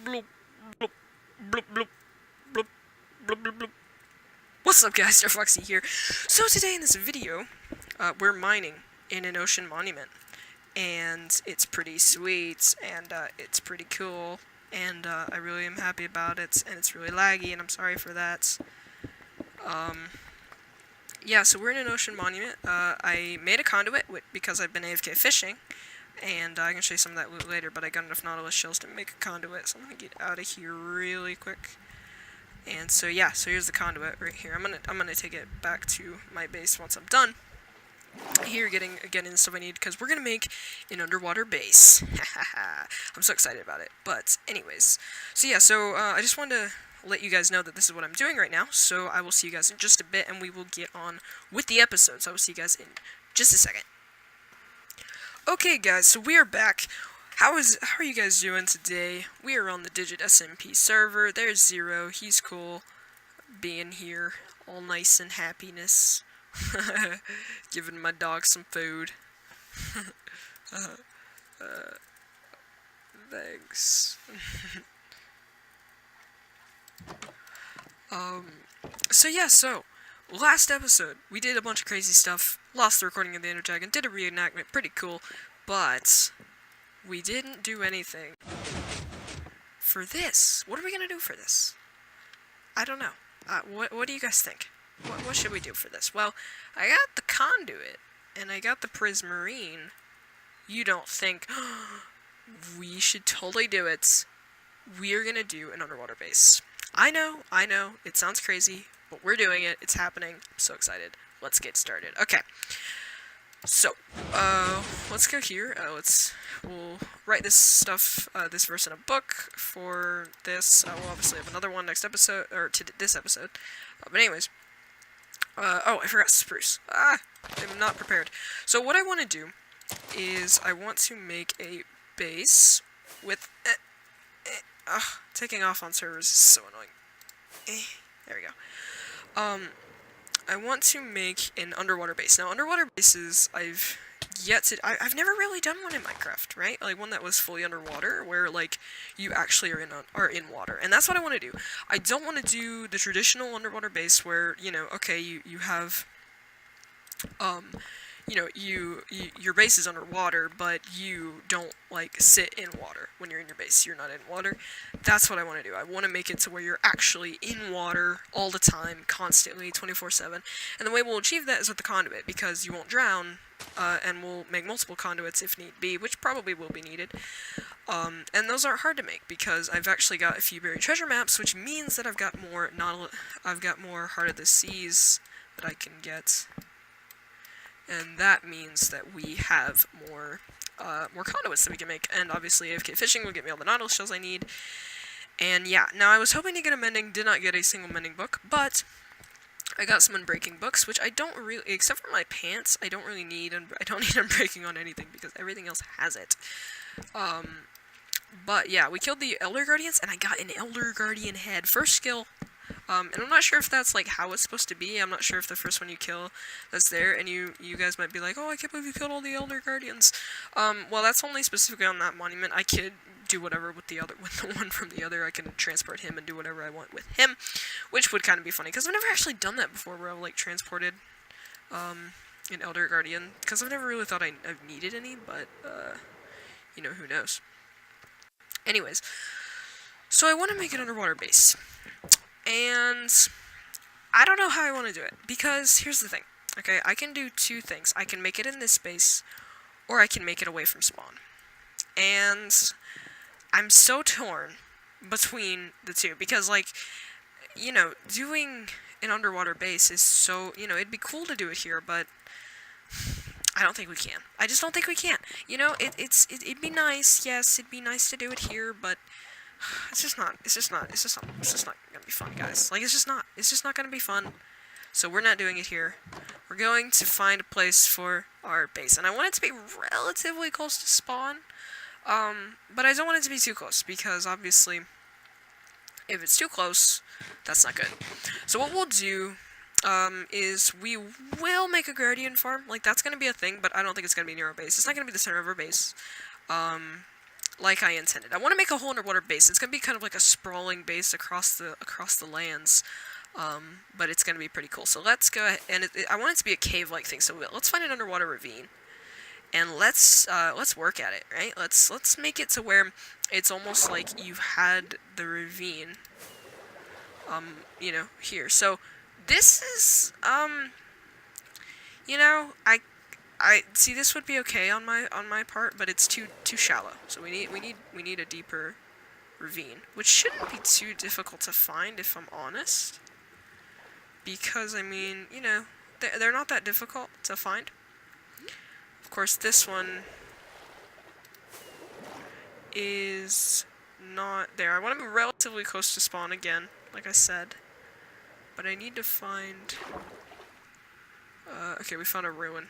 bloop, bloop, bloop, bloop, bloop, bloop, bloop, bloop. What's up, guys? Foxy here. So today in this video, we're mining in an ocean monument, and it's pretty sweet, and it's pretty cool, and I really am happy about it, and it's really laggy, and I'm sorry for that. Yeah, so we're in an ocean monument. I made a conduit because I've been AFK fishing, and I can show you some of that loot later, but I got enough Nautilus shells to make a conduit, so I'm gonna get out of here really quick. And so yeah, so here's the conduit right here. I'm gonna take it back to my base once I'm done. Here, getting the stuff I need, because we're gonna make an underwater base. I'm so excited about it. But anyways, so yeah, so I just wanted to let you guys know that this is what I'm doing right now. So I will see you guys in just a bit, and we will get on with the episode. So I will see you guys in just a second. Okay, guys, so we are back. How are you guys doing today? We are on the DigitSMP server. There's Zero. He's cool being here, all nice and happiness. Giving my dog some food. Thanks. So yeah, so last episode we did a bunch of crazy stuff, lost the recording of the Ender Dragon, did a reenactment, pretty cool, but we didn't do anything for this. What are we gonna do for this? I don't know. What do you guys think? What should we do for this? Well, I got the conduit, and I got the prismarine. You don't think, we should totally do it. We're gonna do an underwater base. I know, it sounds crazy, but we're doing it, it's happening, I'm so excited. Let's get started. Okay, so, let's go here, we'll write this stuff, this verse in a book for this. We'll obviously have another one next episode, or this episode, but anyways, oh, I forgot spruce. I'm not prepared. So what I want to do is I want to make a base with, taking off on servers is so annoying. There we go. I want to make an underwater base. Now, underwater bases, I've never really done one in Minecraft, right? Like, one that was fully underwater, where, like, you actually are in water. And that's what I want to do. I don't want to do the traditional underwater base where, you know, okay, you have, you know, your base is underwater, but you don't, like, sit in water when you're in your base. You're not in water. That's what I want to do. I want to make it to where you're actually in water all the time, constantly, 24/7. And the way we'll achieve that is with the conduit, because you won't drown, and we'll make multiple conduits if need be, which probably will be needed. And those aren't hard to make, because I've actually got a few buried treasure maps, which means that I've got more Heart of the Seas that I can get. And that means that we have more conduits that we can make, and obviously AFK fishing will get me all the Nautilus shells I need. And yeah, now I was hoping to get a mending, did not get a single mending book, but I got some unbreaking books, which I don't really, except for my pants, I don't really need, I don't need unbreaking on anything, because everything else has it. But yeah, we killed the Elder Guardians, and I got an Elder Guardian head, first skill. And I'm not sure if that's, like, how it's supposed to be. I'm not sure if the first one you kill that's there, and you guys might be like, oh, I can't believe you killed all the Elder Guardians. Well, that's only specifically on that monument. I could do whatever with the one from the other. I can transport him and do whatever I want with him, which would kind of be funny, because I've never actually done that before, where I've, like, transported, an Elder Guardian, because I've never really thought I've needed any, but, you know, who knows. Anyways, so I want to make an underwater base. And I don't know how I want to do it, because here's the thing, okay, I can do two things. I can make it in this space, or I can make it away from spawn. And I'm so torn between the two, because, like, you know, doing an underwater base is so, you know, it'd be cool to do it here, but I don't think we can. I just don't think we can. You know, it'd be nice, yes, it'd be nice to do it here, but it's just not gonna be fun, guys. Like, it's just not gonna be fun. So we're not doing it here. We're going to find a place for our base, and I want it to be relatively close to spawn, but I don't want it to be too close, because obviously, if it's too close, that's not good. So what we'll do, is we will make a Guardian farm. Like, that's gonna be a thing, but I don't think it's gonna be near our base. It's not gonna be the center of our base. like I intended. I want to make a whole underwater base. It's gonna be kind of like a sprawling base across the lands, but it's gonna be pretty cool. So let's go ahead, and I want it to be a cave-like thing. So let's find an underwater ravine, and let's work at it. Right? Let's make it to where it's almost like you've had the ravine, you know, here. So this is, you know, I see this would be okay on my part, but it's too shallow. So we need a deeper ravine, which shouldn't be too difficult to find if I'm honest. Because I mean, you know, they're not that difficult to find. Of course, this one is not there. I want to be relatively close to spawn again, like I said. But I need to find... okay, we found a ruin.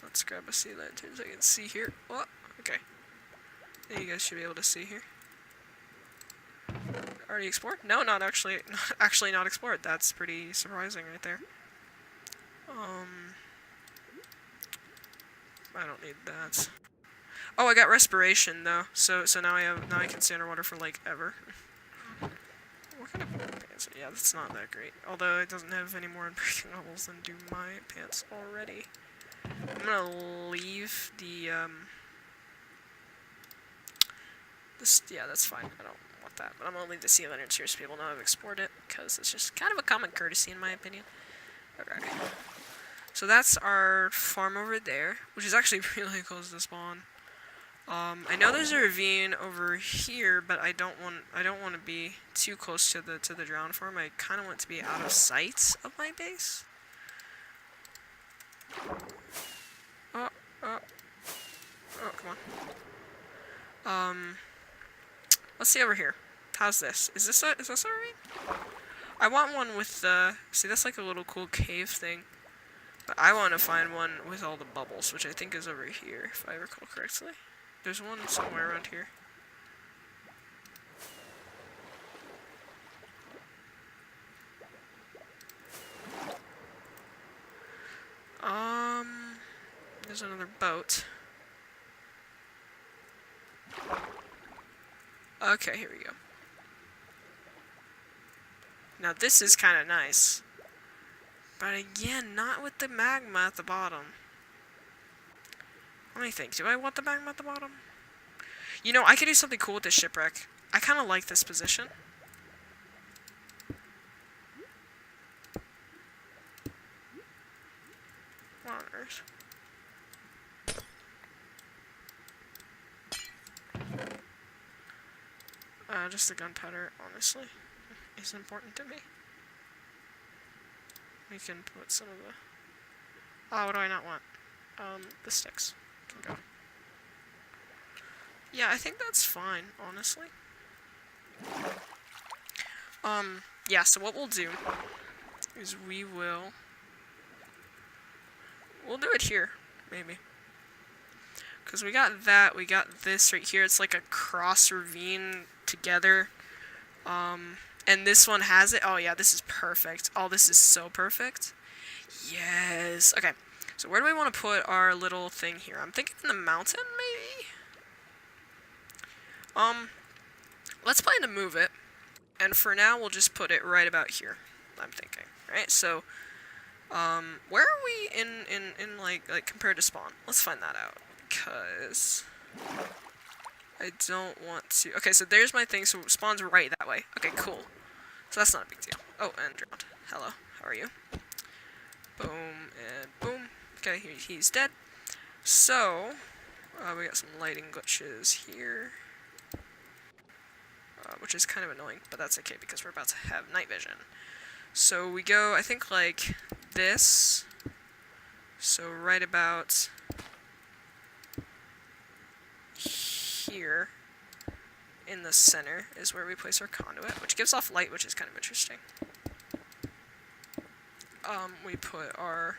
Let's grab a sea lantern so I can see here. Oh, okay. Yeah, you guys should be able to see here. Already explored? No, not actually. Actually not explored. That's pretty surprising right there. I don't need that. Oh, I got respiration though. So now I can stay underwater for like ever. What kind of pants? Yeah, that's not that great. Although it doesn't have any more unbreaking levels than do my pants already. I'm gonna leave the yeah, that's fine. I don't want that, but I'm gonna leave the sea lanterns here so people know I've explored it, because it's just kind of a common courtesy in my opinion. Okay. So that's our farm over there, which is actually really close to spawn. I know there's a ravine over here, but I don't want to be too close to the drown farm. I kind of want to be out of sight of my base. Oh, come on. Let's see over here. How's this? Is this a ravine? I want one with the... See, that's like a little cool cave thing. But I want to find one with all the bubbles, which I think is over here, if I recall correctly. There's one somewhere around here. There's another boat. Okay, here we go. Now this is kind of nice. But again, not with the magma at the bottom. Let me think. Do I want the magma at the bottom? You know, I could do something cool with this shipwreck. I kind of like this position. What on earth? Just the gunpowder, honestly, is important to me. We can put some of the... Oh, what do I not want? The sticks can go. Yeah, I think that's fine, honestly. Yeah, so what we'll do is we'll do it here, maybe. Because we got that, we got this right here. It's like a cross ravine together. And this one has it. Oh yeah, this is perfect. Oh, this is so perfect. Yes. Okay, so where do we want to put our little thing here? I'm thinking in the mountain, maybe? Let's plan to move it. And for now, we'll just put it right about here, I'm thinking. Right, so, where are we in like compared to spawn? Let's find that out. Because I don't want to... Okay, so there's my thing, so spawn's right that way. Okay, cool. So that's not a big deal. Oh, and drowned. Hello, how are you? Boom, and boom. Okay, he's dead. So, we got some lighting glitches here. Which is kind of annoying, but that's okay because we're about to have night vision. So we go, I think, like this. So right about here in the center is where we place our conduit, which gives off light, which is kind of interesting. We put our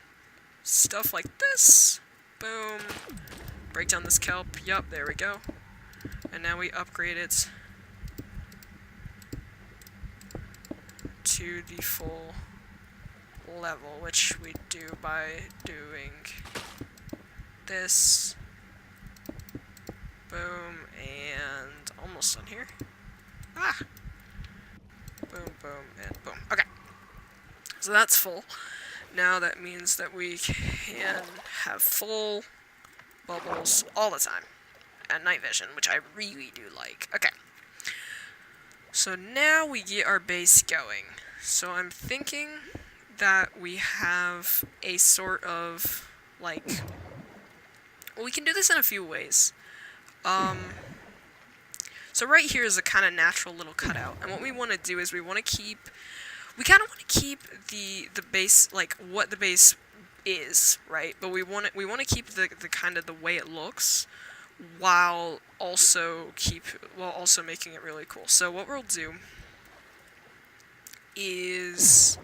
stuff like this. Boom. Break down this kelp. Yup, there we go. And now we upgrade it to the full level, which we do by doing this. Boom, and almost done here. Ah! Boom, boom, and boom. Okay. So that's full. Now that means that we can have full bubbles all the time. And night vision, which I really do like. Okay. So now we get our base going. So I'm thinking that we have a sort of, like... Well, we can do this in a few ways. So right here is a kind of natural little cutout. And what we want to do is we kind of want to keep the base, like, what the base is, right? But we want to keep the kind of the way it looks, while also making it really cool. So what we'll do is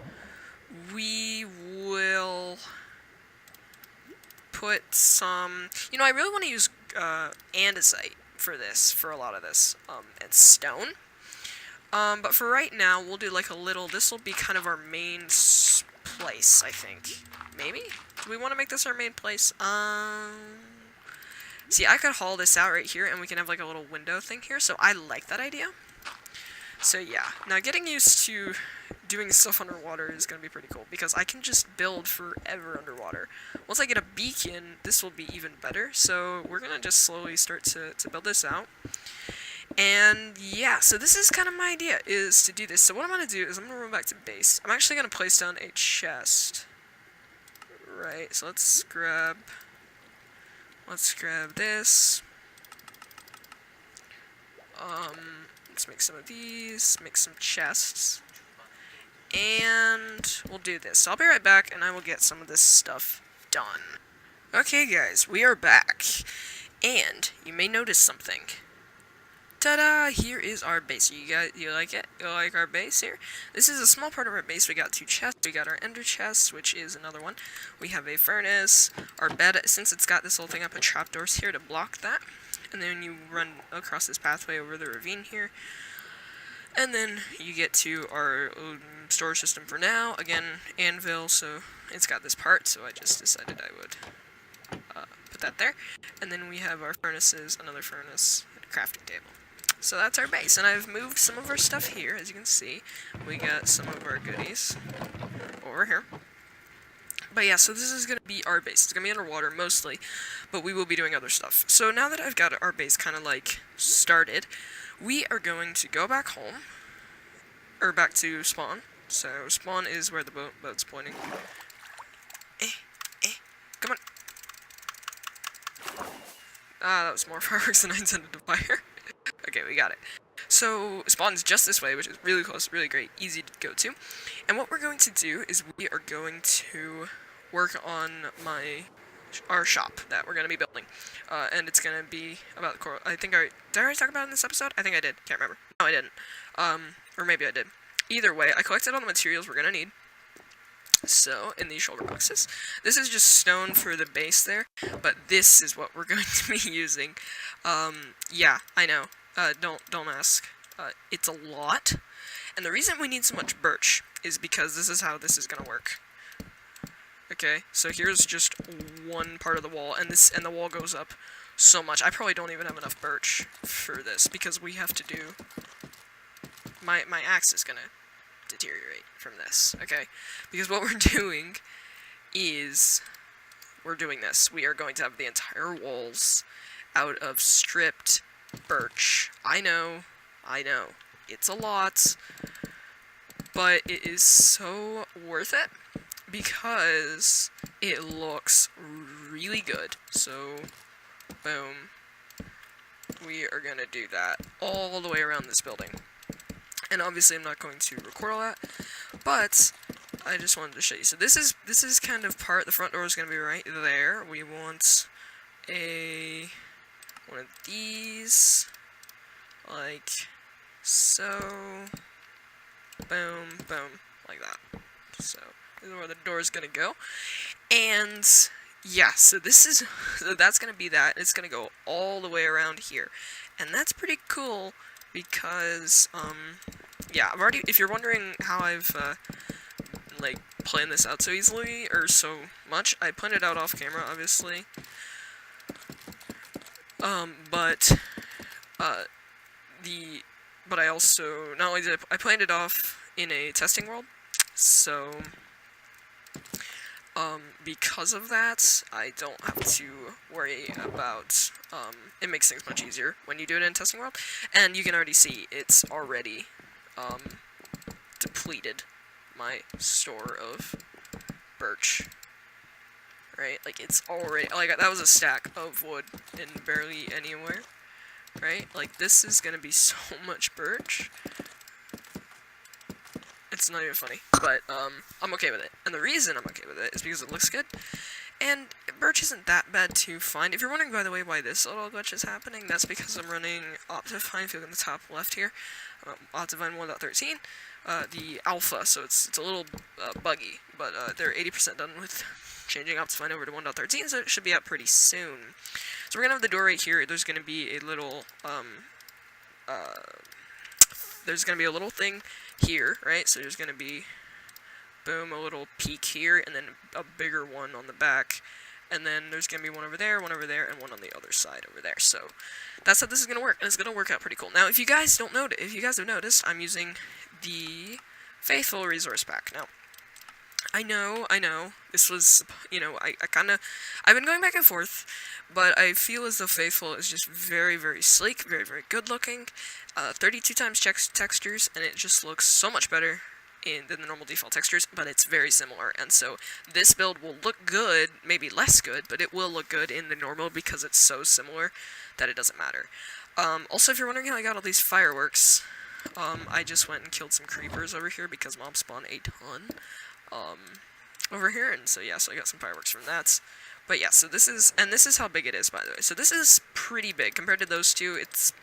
we will put some, I really want to use andesite for a lot of this, and stone. But for right now, we'll do like a little, this will be kind of our main place, I think. Maybe? Do we want to make this our main place? See, I could haul this out right here, and we can have like a little window thing here, so I like that idea. So yeah, now getting used to doing stuff underwater is going to be pretty cool, because I can just build forever underwater. Once I get a beacon, this will be even better, so we're going to just slowly start to build this out. And yeah, so this is kind of my idea, is to do this. So what I'm going to do is I'm going to run back to base. I'm actually going to place down a chest. Right, so let's grab this. Let's make some of these, make some chests. And we'll do this. So I'll be right back, and I will get some of this stuff done. Okay guys, we are back. And you may notice something. Ta-da! Here is our base. You like it? You like our base here? This is a small part of our base. We got 2 chests. We got our ender chest, which is another one. We have a furnace. Our bed, since it's got this whole thing, I put trapdoors here to block that. And then you run across this pathway over the ravine here. And then you get to our storage system for now. Again, anvil, so it's got this part, so I just decided I would put that there. And then we have our furnaces, another furnace, and a crafting table. So that's our base, and I've moved some of our stuff here, as you can see. We got some of our goodies over here. But yeah, so this is going to be our base. It's going to be underwater, mostly, but we will be doing other stuff. So now that I've got our base kind of, like, started, we are going to go back home, or back to spawn. So spawn is where the boat's pointing. Come on. Ah, that was more fireworks than I intended to fire. Okay, we got it. So, spawn's just this way, which is really close, really great, easy to go to. And what we're going to do is we are going to work on our shop that we're going to be building. And it's going to be about the coral. Did I already talk about it in this episode? I think I did. Can't remember. No, I didn't. Or maybe I did. Either way, I collected all the materials we're going to need. So, in these shoulder boxes. This is just stone for the base there, but this is what we're going to be using. Yeah, I know. Don't ask. It's a lot. And the reason we need so much birch is because this is how this is gonna work. Okay, so here's just one part of the wall, and the wall goes up so much. I probably don't even have enough birch for this, because we have to do... My axe is gonna deteriorate from this, okay? Because what we're doing is... We're doing this. We are going to have the entire walls out of stripped birch. I know, it's a lot, but it is so worth it, because it looks really good. So, boom, we are gonna do that all the way around this building. And obviously I'm not going to record all that, but I just wanted to show you. So this is kind of part, the front door is going to be right there. We want one of these, like so, boom, boom, like that. So this is where the door is gonna go, and yeah, so that's gonna be that. It's gonna go all the way around here, and that's pretty cool because yeah, if you're wondering how I've like planned this out so easily or so much, I planned it out off camera, obviously. But but I also, not only did I planned it off in a testing world, so because of that, I don't have to worry about, it makes things much easier when you do it in testing world, and you can already see it's already, depleted my store of birch, right? Like, it's already, like, that was a stack of wood in barely anywhere, right? Like, this is gonna be so much birch. It's not even funny, but, I'm okay with it. And the reason I'm okay with it is because it looks good, and birch isn't that bad to find. If you're wondering, by the way, why this little glitch is happening, that's because I'm running Optifine, if you look in the top left here, Optifine 1.13, the alpha, so it's a little, buggy, but, they're 80% done with changing Optifine over to 1.13, so it should be out pretty soon. So we're gonna have the door right here. There's gonna be a little, there's gonna be a little thing here, right? So there's gonna be, boom, a little peak here, and then a bigger one on the back, and then there's gonna be one over there, and one on the other side over there. So that's how this is gonna work, and it's gonna work out pretty cool. Now, if you guys don't notice, if you guys have noticed, I'm using the Faithful Resource Pack. Now, I know, this was, you know, I've been going back and forth, but I feel as though Faithful is just very, very sleek, very, very good looking, 32 times textures, and it just looks so much better than the normal default textures, but it's very similar, and so this build will look good, maybe less good, but it will look good in the normal because it's so similar that it doesn't matter. Also, if you're wondering how I got all these fireworks, I just went and killed some creepers over here because mobs spawn a ton, over here, and so yeah, so I got some fireworks from that. But yeah, so this is how big it is, by the way. So this is pretty big compared to those two. It's,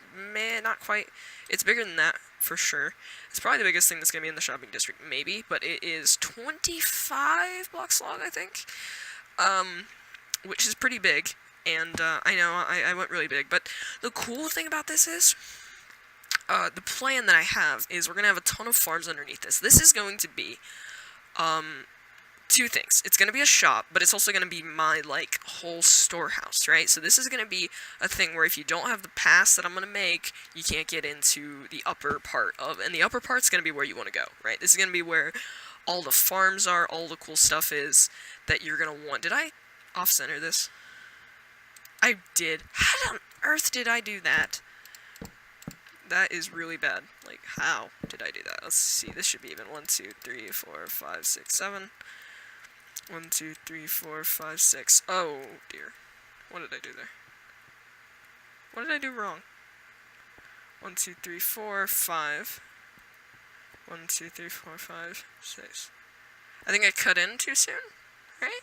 not quite, it's bigger than that, for sure. It's probably the biggest thing that's going to be in the shopping district, maybe, but it is 25 blocks long, I think, which is pretty big, and, I know, I went really big, but the cool thing about this is, the plan that I have is we're going to have a ton of farms underneath this. This is going to be, two things. It's going to be a shop, but it's also going to be my, like, whole storehouse, right? So this is going to be a thing where if you don't have the pass that I'm going to make, you can't get into the upper part of, and the upper part's going to be where you want to go, right? This is going to be where all the farms are, all the cool stuff is that you're going to want. Did I off-center this? I did. How on earth did I do that? That is really bad. Like, how did I do that? Let's see. This should be even. 1, 2, 3, 4, 5, 6, 7. 1, 2, 3, 4, 5, 6. Oh, dear. What did I do there? What did I do wrong? 1, 2, 3, 4, 5. 1, 2, 3, 4, 5, 6. I think I cut in too soon, right?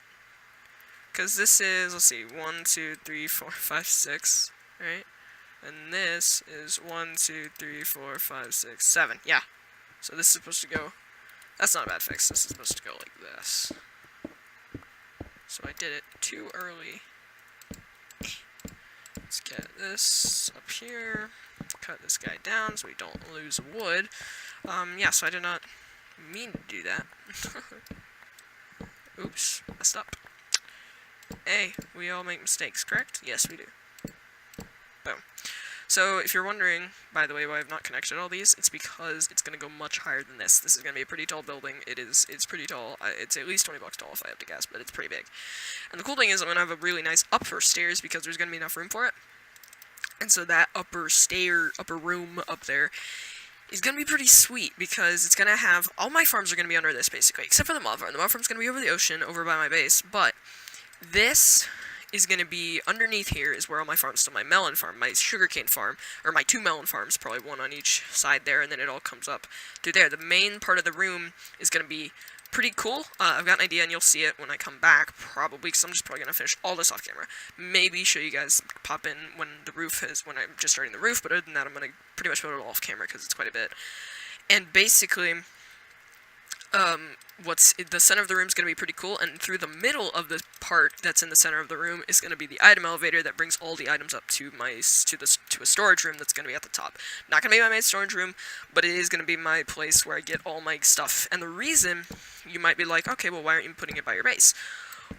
Because this is, let's see, 1, 2, 3, 4, 5, 6, right? And this is 1, 2, 3, 4, 5, 6, 7. Yeah. So this is supposed to go, that's not a bad fix. This is supposed to go like this. So I did it too early. Let's get this up here. Cut this guy down so we don't lose wood. Yeah, so I did not mean to do that. Oops, messed up. Hey, we all make mistakes, correct? Yes, we do. Boom. So, if you're wondering, by the way, why I've not connected all these, it's because it's going to go much higher than this. This is going to be a pretty tall building. It's pretty tall. It's at least 20 blocks tall if I have to guess, but it's pretty big. And the cool thing is I'm going to have a really nice upper stairs because there's going to be enough room for it. And so that upper room up there is going to be pretty sweet because it's going to have, all my farms are going to be under this basically, except for the mob farm. The mob farm's going to be over the ocean, over by my base, but this is going to be, underneath here is where all my farms, so my melon farm, my sugarcane farm, or my 2 melon farms, probably one on each side there, and then it all comes up through there. The main part of the room is going to be pretty cool. I've got an idea, and you'll see it when I come back, probably, because I'm just probably going to finish all this off camera. Maybe show you guys, pop in when the roof is, when I'm just starting the roof, but other than that, I'm going to pretty much put it all off camera, because it's quite a bit. And basically, the center of the room is going to be pretty cool, and through the middle of the part that's in the center of the room is going to be the item elevator that brings all the items up to a storage room that's going to be at the top. Not going to be my main storage room, but it is going to be my place where I get all my stuff. And the reason, you might be like, okay, well, why aren't you putting it by your base?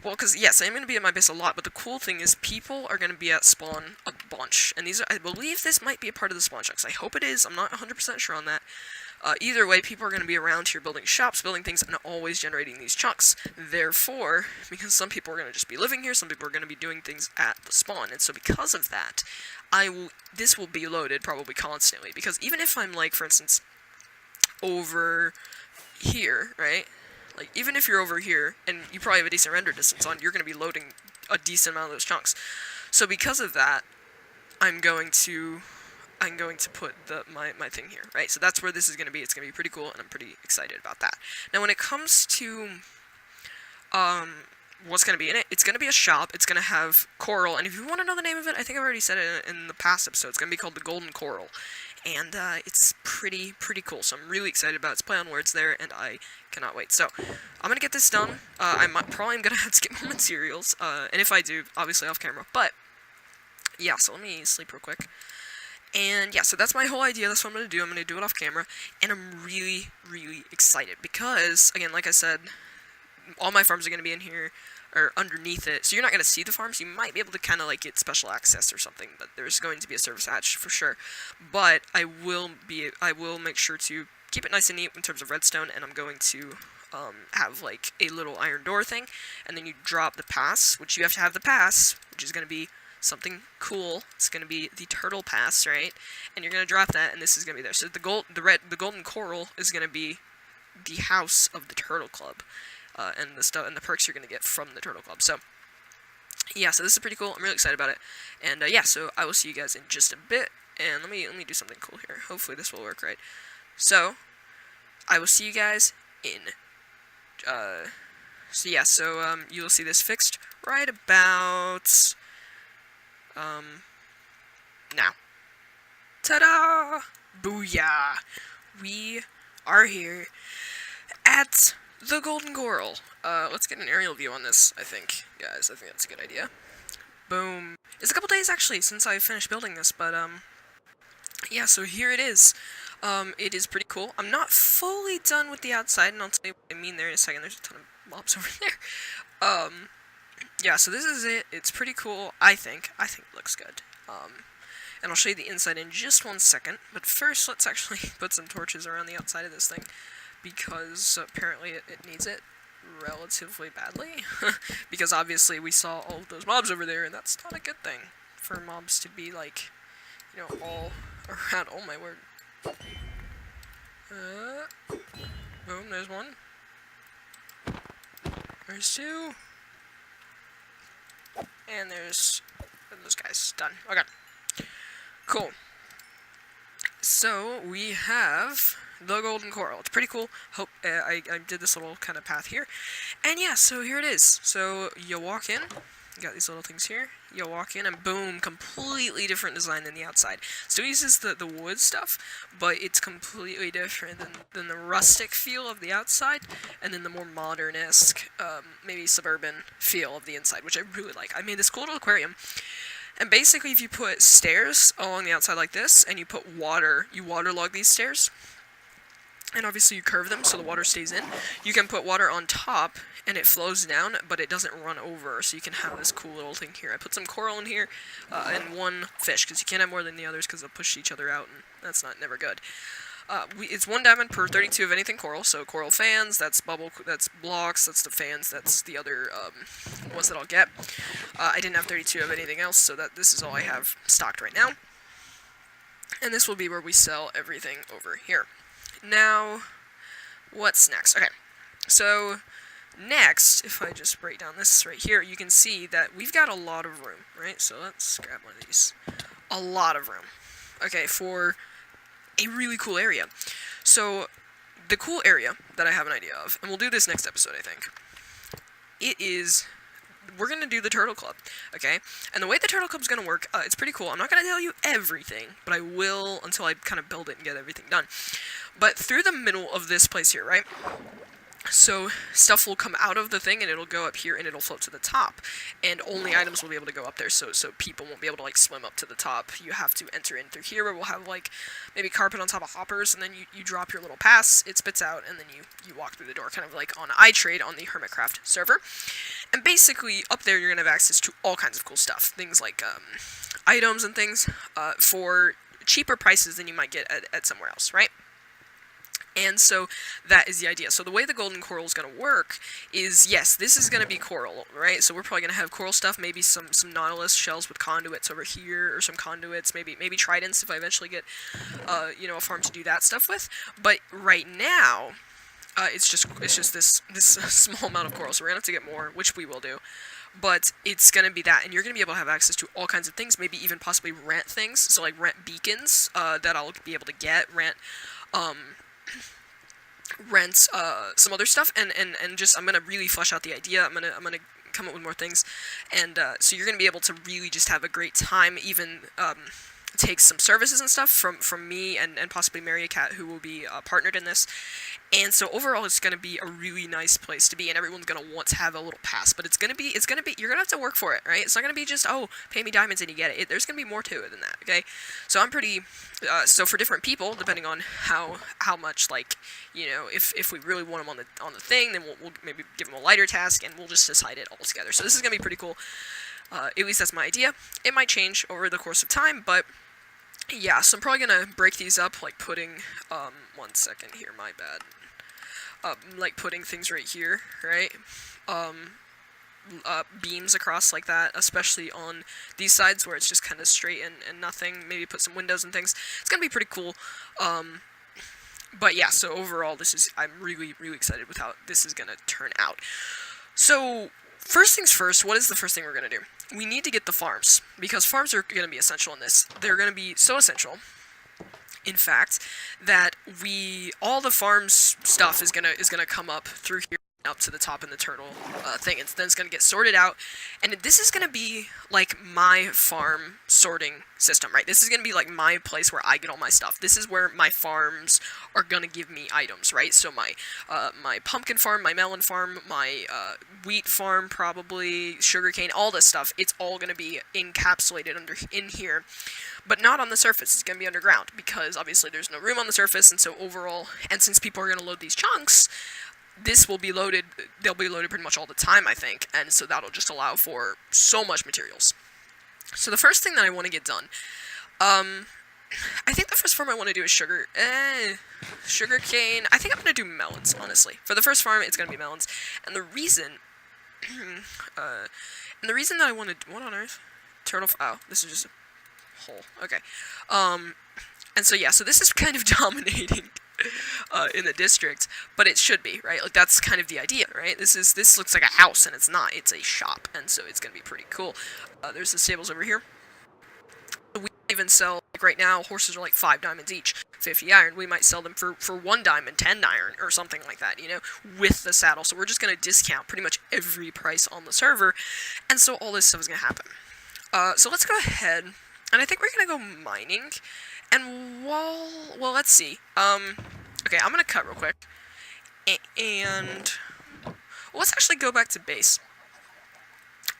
Well, because, yes, I'm going to be at my base a lot, but the cool thing is people are going to be at spawn a bunch. And these are, I believe this might be a part of the spawn chunks. I hope it is. I'm not 100% sure on that. Either way, people are going to be around here building shops, building things, and always generating these chunks. Therefore, because some people are going to just be living here, some people are going to be doing things at the spawn. And so because of that, this will be loaded probably constantly. Because even if I'm, like, for instance, over here, right? Like, even if you're over here, and you probably have a decent render distance on, you're going to be loading a decent amount of those chunks. So because of that, I'm going to put my thing here, right? So that's where this is going to be. It's going to be pretty cool, and I'm pretty excited about that. Now, when it comes to what's going to be in it, it's going to be a shop. It's going to have coral, and if you want to know the name of it, I think I've already said it in the past episode. It's going to be called the Golden Coral. And it's pretty cool, so I'm really excited about it. It's play on words there, and I cannot wait. So, I'm going to get this done. I probably am going to have to skip more materials, and if I do, obviously off camera. But, yeah, so let me sleep real quick. And, yeah, so that's my whole idea. That's what I'm going to do. I'm going to do it off camera, and I'm really excited. Because, again, like I said, all my farms are going to be in here, or underneath it, so you're not going to see the farms. You might be able to kind of like get special access or something, but there's going to be a service hatch for sure. But I will make sure to keep it nice and neat in terms of redstone, and I'm going to have like a little iron door thing, and then you drop the pass, which you have to have the pass, which is going to be something cool. It's going to be the turtle pass, right? And you're going to drop that, and this is going to be there. So the golden coral is going to be the house of the turtle club. And the stuff and the perks you're gonna get from the Turtle Club. So, yeah, so this is pretty cool. I'm really excited about it. And yeah, so I will see you guys in just a bit. And let me do something cool here. Hopefully this will work right. So, I will see you guys in. So yeah, so you will see this fixed right about now. Ta-da! Booyah! We are here at the Golden Coral. Let's get an aerial view on this, I think, guys. I think that's a good idea. Boom. It's a couple days, actually, since I finished building this, but, yeah, so here it is. It is pretty cool. I'm not fully done with the outside, and I'll tell you what I mean there in a second. There's a ton of mobs over there. Yeah, so this is it. It's pretty cool, I think. I think it looks good. And I'll show you the inside in just one second, but first, let's actually put some torches around the outside of this thing, because apparently it needs it relatively badly. Because obviously we saw all of those mobs over there, and that's not a good thing for mobs to be, like, you know, all around. Oh my word. Boom, there's one. There's two. And there's those guys. Done. Okay. Cool. So, we have the Golden Coral. It's pretty cool. Hope I did this little kind of path here. And yeah, so here it is. So you walk in. You got these little things here. You walk in and boom, completely different design than the outside. Still uses the wood stuff, but it's completely different than the rustic feel of the outside, and then the more modern-esque, maybe suburban feel of the inside, which I really like. I made this cool little aquarium. And basically, if you put stairs along the outside like this, and you put water, you waterlog these stairs, and obviously you curve them so the water stays in. You can put water on top, and it flows down, but it doesn't run over, so you can have this cool little thing here. I put some coral in here, and one fish, because you can't have more than the others, because they'll push each other out, and that's never good. It's 1 diamond per 32 of anything coral, so coral fans, that's blocks, that's the fans, that's the other ones that I'll get. I didn't have 32 of anything else, so this is all I have stocked right now. And this will be where we sell everything over here. Now, what's next? Okay, so next, if I just break down this right here, you can see that we've got a lot of room, right? So let's grab one of these. A lot of room. Okay, for a really cool area. So, the cool area that I have an idea of, and we'll do this next episode, I think, we're going to do the Turtle Club, okay? And the way the Turtle Club's going to work, it's pretty cool. I'm not going to tell you everything, but I will until I kind of build it and get everything done. But through the middle of this place here, right, So stuff will come out of the thing and it'll go up here and it'll float to the top, and only items will be able to go up there. So people won't be able to like swim up to the top. You have to enter in through here, where we'll have like maybe carpet on top of hoppers, and then you drop your little pass, it spits out, and then you walk through the door, kind of like on iTrade on the Hermitcraft server. And basically up there you're gonna have access to all kinds of cool stuff, things like items and things for cheaper prices than you might get at somewhere else, right? And so that is the idea. So the way the golden coral is going to work is, yes, this is going to be coral, right? So we're probably going to have coral stuff, maybe some nautilus shells with conduits over here, or some conduits, maybe tridents if I eventually get, a farm to do that stuff with. But right now, it's just this small amount of coral. So we're going to have to get more, which we will do. But it's going to be that, and you're going to be able to have access to all kinds of things, maybe even possibly rent things. So like rent beacons that I'll be able to get, rent some other stuff, and just I'm gonna really flesh out the idea. I'm gonna come up with more things, and so you're gonna be able to really just have a great time, even take some services and stuff from me and possibly Mary Cat, who will be partnered in this. And so overall, it's going to be a really nice place to be, and everyone's going to want to have a little pass. But it's going to be, you're going to have to work for it, right? It's not going to be just, oh, pay me diamonds and you get it. There's going to be more to it than that, okay? So I'm pretty, so for different people, depending on how much, like, if we really want them on the thing, then we'll maybe give them a lighter task, and we'll just decide it all together. So this is going to be pretty cool. At least that's my idea. It might change over the course of time, but yeah, so I'm probably going to break these up, like putting, 1 second here, my bad. Like putting things right here, right? Beams across like that, especially on these sides where it's just kind of straight and nothing. Maybe put some windows and things. It's gonna be pretty cool. But yeah, so overall, I'm really, really excited with how this is gonna turn out. So first things first, what is the first thing we're gonna do? We need to get the farms, because farms are gonna be essential in this. They're gonna be so essential, in fact, that all the farms stuff is gonna come up through here up to the top in the turtle thing, and then it's gonna get sorted out, and this is gonna be like my farm sorting system, right? This is gonna be like my place where I get all my stuff. This is where my farms are gonna give me items, right? So my pumpkin farm, my melon farm, my wheat farm, probably sugarcane, all this stuff. It's all gonna be encapsulated in here. But not on the surface. It's going to be underground, because obviously there's no room on the surface, and so overall, and since people are going to load these chunks, this will be loaded, they'll be loaded pretty much all the time, I think, and so that'll just allow for so much materials. So the first thing that I want to get done, I think the first farm I want to do is sugarcane. I think I'm going to do melons, honestly. For the first farm, it's going to be melons, and the reason, that I want to, what on earth? Turtle, oh, this is just a hole. Okay. And so yeah, so this is kind of dominating in the district, but it should be, right? Like that's kind of the idea, right? This looks like a house, and it's not. It's a shop, and so it's gonna be pretty cool. There's the stables over here. We even sell, like right now, horses are like 5 diamonds each, 50 iron. We might sell them for 1 diamond, 10 iron, or something like that, with the saddle. So we're just gonna discount pretty much every price on the server, and so all this stuff is gonna happen. So let's go ahead. And I think we're gonna go mining, and well, let's see. Okay, I'm gonna cut real quick, and well, let's actually go back to base.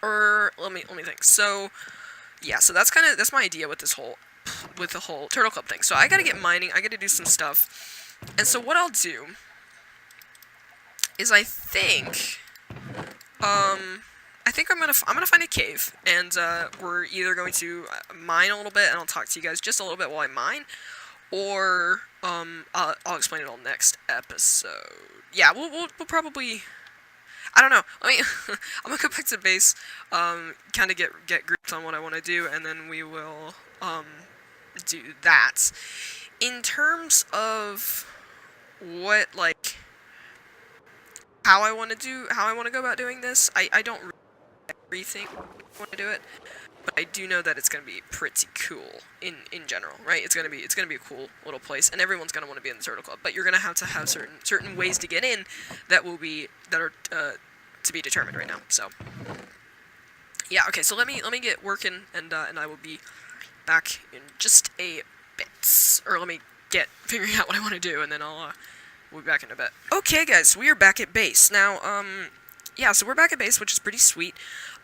Or let me think. So yeah, so that's my idea with the whole Turtle Club thing. So I gotta get mining. I gotta do some stuff, and so what I'll do is I think I'm gonna find a cave, and we're either going to mine a little bit, and I'll talk to you guys just a little bit while I mine, or I'll explain it all next episode. Yeah, we'll probably, I don't know. I'm gonna go back to base, kind of get gripped on what I want to do, and then we will do that. In terms of what, like, how I want to go about doing this, I don't really think I want to do it, but I do know that it's going to be pretty cool in general, right? It's going to be a cool little place, and everyone's going to want to be in the Turtle Club, but you're going to have certain ways to get in that are to be determined right now. So yeah, okay, so let me get working, and I will be back in just a bit, or let me get figuring out what I want to do, and then we'll be back in a bit. Okay, guys, we are back at base. Now, yeah, so we're back at base, which is pretty sweet.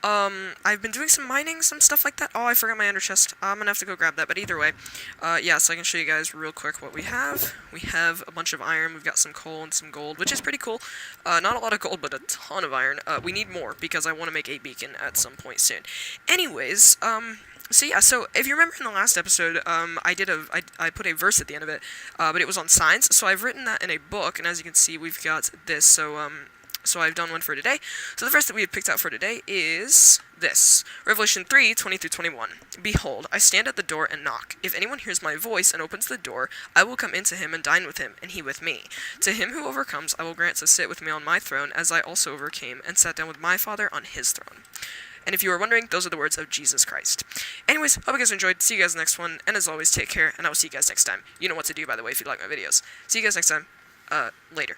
I've been doing some mining, some stuff like that. Oh, I forgot my ender chest. I'm gonna have to go grab that, but either way, yeah, so I can show you guys real quick what we have. We have a bunch of iron, we've got some coal and some gold, which is pretty cool. Not a lot of gold, but a ton of iron. We need more, because I want to make a beacon at some point soon. Anyways, so yeah, so if you remember in the last episode, I put a verse at the end of it, but it was on signs, so I've written that in a book, and as you can see, we've got this, so I've done one for today. So the verse that we have picked out for today is this. Revelation 3:20-21. Behold, I stand at the door and knock. If anyone hears my voice and opens the door, I will come into him and dine with him, and he with me. To him who overcomes, I will grant to sit with me on my throne, as I also overcame, and sat down with my Father on his throne. And if you were wondering, those are the words of Jesus Christ. Anyways, hope you guys enjoyed. See you guys next one, and as always, take care, and I will see you guys next time. You know what to do, by the way, if you like my videos. See you guys next time. Later.